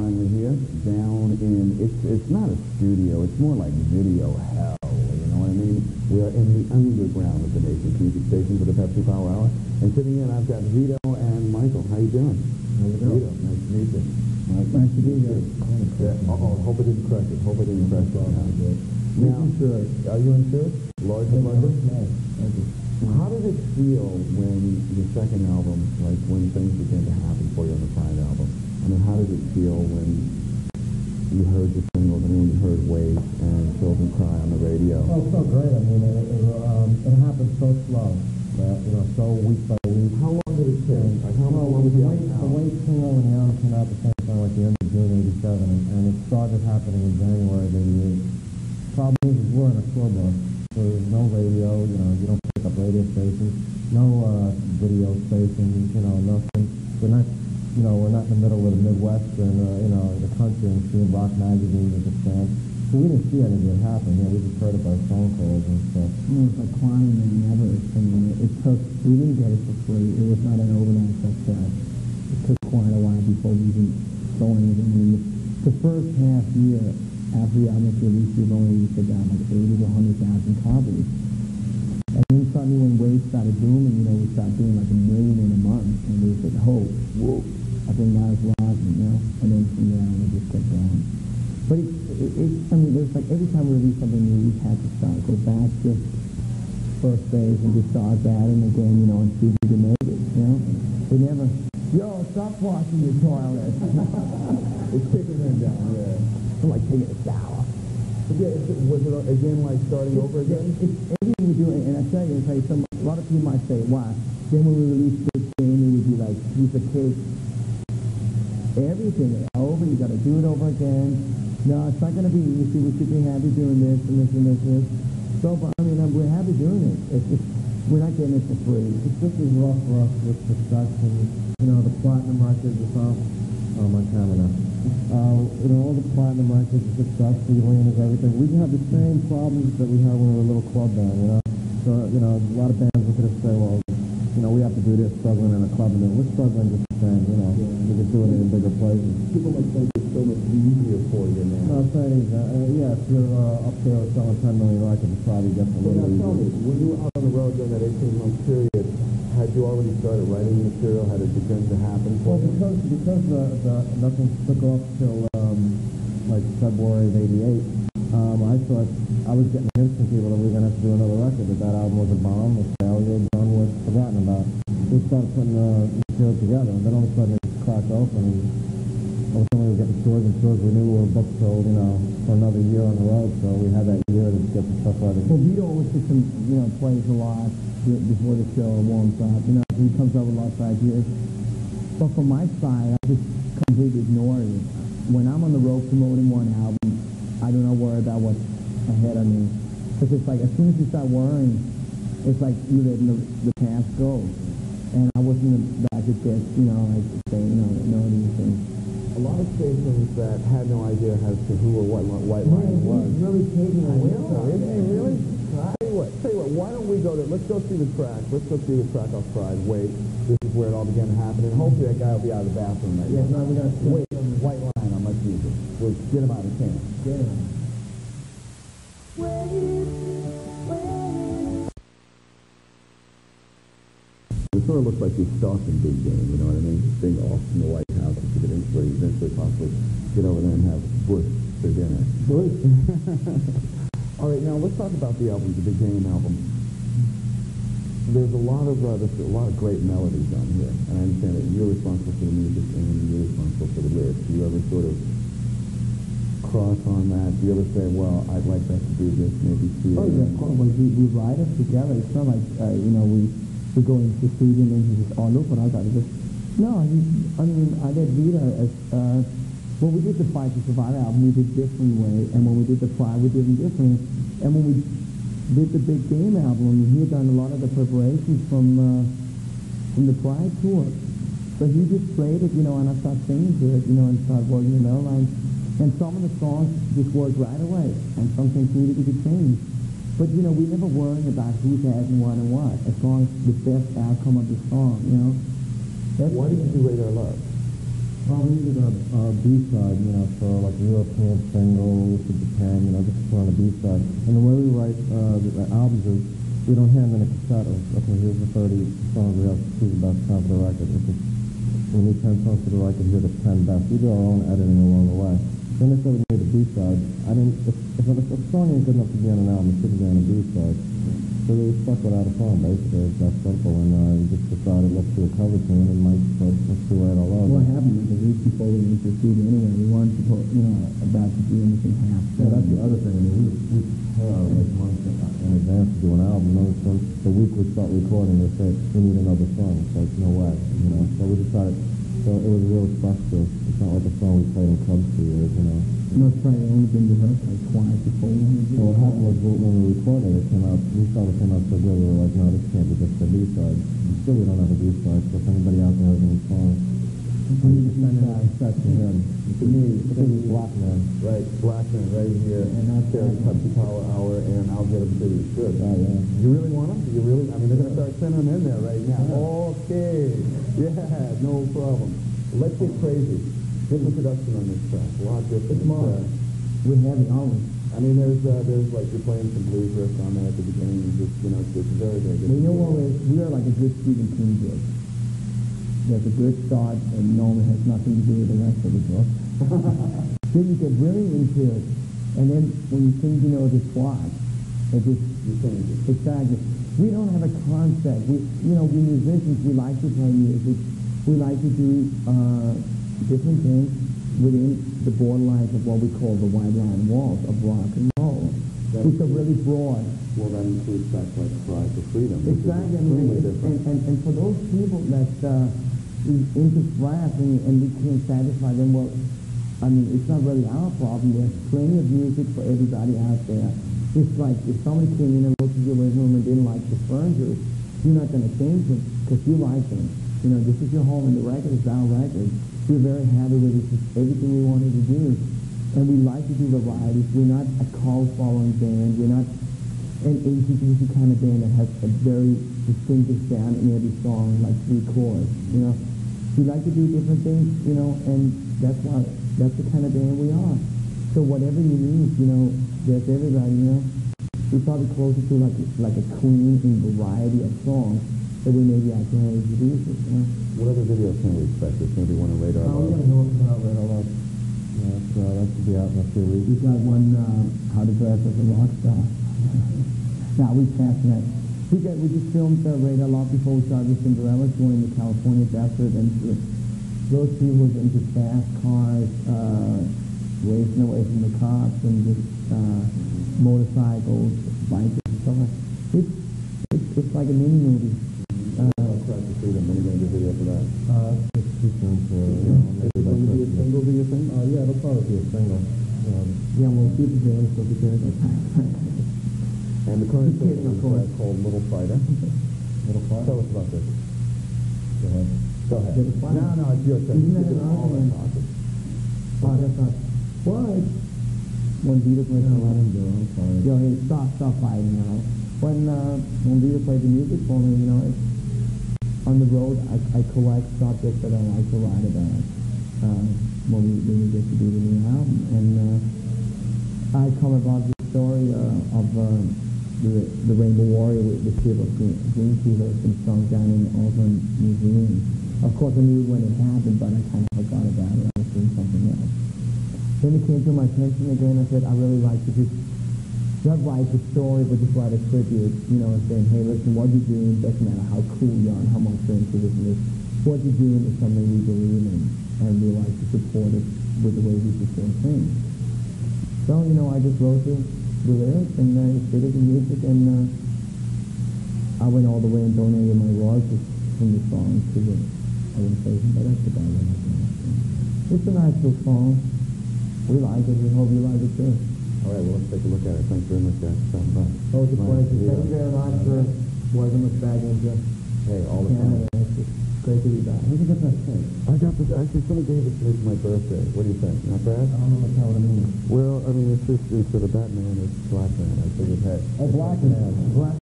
finally here, down in, it's not a studio, it's more like video hell, you know what I mean? We are in the underground of the nation's music station for the Pepsi Power Hour. And sitting in, I've got Vito and Michael. How you doing? How you doing? Vito, nice to meet you. Nice to be here. Hope I didn't crush it. Hope I didn't crush it. Now, are you insured? Lloyd of London? Nice. Thank you. How did it feel when your second album, like when things began to happen for you on the Pride album? I mean, how did it feel when you heard the singles, and when you heard Wait and Children Cry on the radio? Oh, it felt great. I mean, it happened so slow, so week by week. How long did it take? Like, how long was the album out? The Wait single and the album came out at the same time, like the end of June '87, and it started happening in January of '88. Problem is we're in a tour bus. So there's no radio, you don't pick up radio stations, no video stations, nothing. We're not in the middle of the Midwest and, the country and seeing rock magazines at the stand. So we didn't see any of it happen. We just heard it by phone calls and stuff. It was like climbing and never singing. We didn't get it for free. It was not an overnight success. It took quite a while before we even saw anything. I mean, the first half year after the album was released, we've only put down like 80 to 100,000 copies. And then suddenly when Wave started booming, we started doing like 1 million in a month. And we said, oh, whoa, I think that was rocking, And then from there on, it just kept going. But there's like every time we release something new, we had to go back to first phase and just start that and again, and see if we can make it, We never, stop washing your toilet. It's kicking them down, yeah. I'm like taking a shower. But yeah, was it again like starting over again? It's everything we do, and I tell you, a lot of people might say, why? Then when we release this thing, it would be like piece of cake. Everything over, you got to do it over again. No, it's not going to be easy. We should be happy doing this and this and this and this. So, but we're happy doing it. It's just, we're not getting it for free. It's just as rough for us with production. The platinum records is off. Oh, my camera now. All the platinum records, the success, the arenas, everything. We have the same problems that we had when we were a little club band, So, a lot of bands look at us and say, well, we have to do this, struggling in a club, and then we're struggling just the same, We can do it in bigger places. People might think it's so much easier for you now. No, I'm saying, if you're up there selling 10 million records, it probably gets a little easier. Tell me, when you were out on the road during that 18-month period, had you already started writing material? Had it begun to happen for you? Because nothing took off till like February of '88. I thought I was getting hints from people that we were going to have to do another record. That album was a bomb, a failure, done with, forgotten about. We started putting material together, and then all of a sudden it cracked open. And all of a sudden we were getting tours and tours. We knew we were booked sold, for another year on the road. So we had that year to get the stuff ready. Well, Vito always sits and plays a lot before the show warms up. He comes up with lots of ideas. But from my side, I just completely ignore it. When I'm on the road promoting one album, I do not worry about what's ahead of me. Because it's like, as soon as you start worrying, it's like you're letting the past go. And I wasn't back at this, like saying, no, anything. A lot of stations that had no idea as to who or what White Lion was. He's really taking I know, isn't he really? Tell you what, why don't we go there? Let's go see the track. Let's go see the track off Pride. Wait, this is where it all began to happen. And hopefully that guy will be out of the bathroom right now. We got to Wait, White Lion on Much Music. We'll get him out of town. Get him. It sort of looks like you're stalking Big Game, you know what I mean? Being off in the White House to get eventually possibly get over there and have Bush for dinner. Bush? All right, now let's talk about the album, the Big Game album. There's a lot of great melodies on here, and I understand that you're responsible for the music and you're responsible for the lyrics. Do you ever sort of cross on that? Do you ever say, well, I'd like that to do this, maybe see it? Oh, yeah, always. We write it together. It's not like, we go into the studio and then he says, oh, look what I got. No, I did Vito as, when we did the Fight to Survive album, we did different way, and when we did the Pride, we did it different. And when we did the Big Game album, he had done a lot of the preparations from the Pride tour. So he just played it, and I started singing to it, and started working the melody lines. And some of the songs just worked right away, and some things needed to be changed. But, we never worry about who's adding what and what, as long as the best outcome of the song, Why did you do Radar Love? Well, we needed a B-side, you know, for like European singles, for Japan, you know, just to put on a B-side. And the way we write the albums is we don't hand in a cassette of, okay, here's the 30 songs we have to choose the best 10 for the record. It's just, we need 10 songs for the record, here are the 10 best. We do our own editing along the way. Then they said we made a B-side. I didn't, if a song ain't good enough to be on an album, it shouldn't be on a B-side. So we stuck without a song, basically. It's that simple. And we just decided, let's do a cover tune, and Mike said, let's do it all over. What happened was the week before we went to the studio anyway, we wanted to put, you know, about to do anything half. Yeah, that's the other thing. I mean, we prepare like months in advance to do an album. And then the week we start recording, they say, we need another song. It's like, no way, you know. So we decided, so it was real special. It's not like a song we played in clubs for years, you know. No, it's probably only been rehearsed like twice before we went to So what happened was when we recorded it, came out, we thought it came out so good, we were like, no, this can't be just a B-side. Still, we don't have a B-side, so if anybody out there has any songs, we need to send in a set to him. To me, this is Blackman. Right, Blackman right here, and that's Pepsi Power Hour, and I'll get them to you. Good. Yeah. You really want them? Do you really? I mean, they're going to start sending them in there right now. Okay. Yeah, no problem. Let's get crazy. Different production on this track. A lot different. we have it always. I mean, there's like you're playing some blues riffs on there at the beginning. Just, you know, it's very, very good. Well, you know what? We are like a good Stephen King book. There's a good start, and normally has nothing to do with the rest of the book. Then you get really into it, and then when you think you know the plot, it just exactly. We don't have a concept. We musicians, we like to play music. We like to do different things within the borderlines of what we call the white line walls of rock and roll, which are really broad. Well, that includes tracks like Cry for Freedom. Exactly. And for those people that is into rap and we can't satisfy them, well, I mean, it's not really our problem. There's plenty of music for everybody out there. It's like if somebody came in and looked at your living room and didn't like the furniture, you're not going to change them because you like them. You know, this is your home and the record is our record. We're very happy with it. It's everything we wanted to do. And we like to do varieties. We're not a cult-following band. We're not an ACDC kind of band that has a very distinctive sound in every song, like 3 chords, you know. We like to do different things, you know, and that's the kind of band we are. So whatever you need, you know, there's everybody, you know. We're probably closer to like a Queen in variety of songs that we maybe actually introduce it, you know. What other videos can we expect? There's going to be one on Radar Love. We're going to go out Radar Love. That should be out in a few weeks. We've got one, How to Dress as a Rock Star. Now, we passed that. We just filmed Radar Love before we started with Cinderella, going to California desert, and those people were into fast cars, racing away from the cops, and just motorcycles, bikes, and stuff like that. It's like a mini movie. Cry for Freedom. When are you going to do a video for that? It's too soon for, Is it going to be a single, do you think? Yeah, it'll probably be a single. Yeah, we'll keep it there, so be careful. And the current single is called Little Fighter. Little Fighter? Tell us about this. Go ahead. Go ahead. No, it's your turn. Isn't that an argument? Oh, that's not. What? When Vito plays the Let him do it. I'm sorry. Yo, hey, stop fighting now. When Vito played the music for me, you know, on the road, I collect subjects that I like to write about when we get to do the new album. And I come about the story of the Rainbow Warrior with the ship of Green Fever has been sung down in Auckland Museum. Of course, I knew when it happened, but I kind of forgot about it. I was doing something else. Then it came to my attention again. I said, I really like to just not write the story, but just write a tribute, you know, and saying, hey, listen, what you're doing doesn't matter how cool you are and how much you're into this. What you're doing is something we believe in, and we like to support it with the way we support things. So, you know, I just wrote the lyrics and figured the music, and I went all the way and donated my royalties from the song to the organization, but that's about it. It's a nice little song. We like it. We hope you like it too. All right, well, let's take a look at it. Thanks very much, guys, for stopping by. Oh, it's a pleasure. Thank you very much for welcoming us back into Hey, all the time. Canada. It's great to be back. Where'd you get that thing? I got this, actually, someone gave it to me for my birthday. What do you think? Not bad? I don't know what it means. Well, I mean, it's just, instead of Batman, it's Black Man. I figured, hey. Oh, Black Man.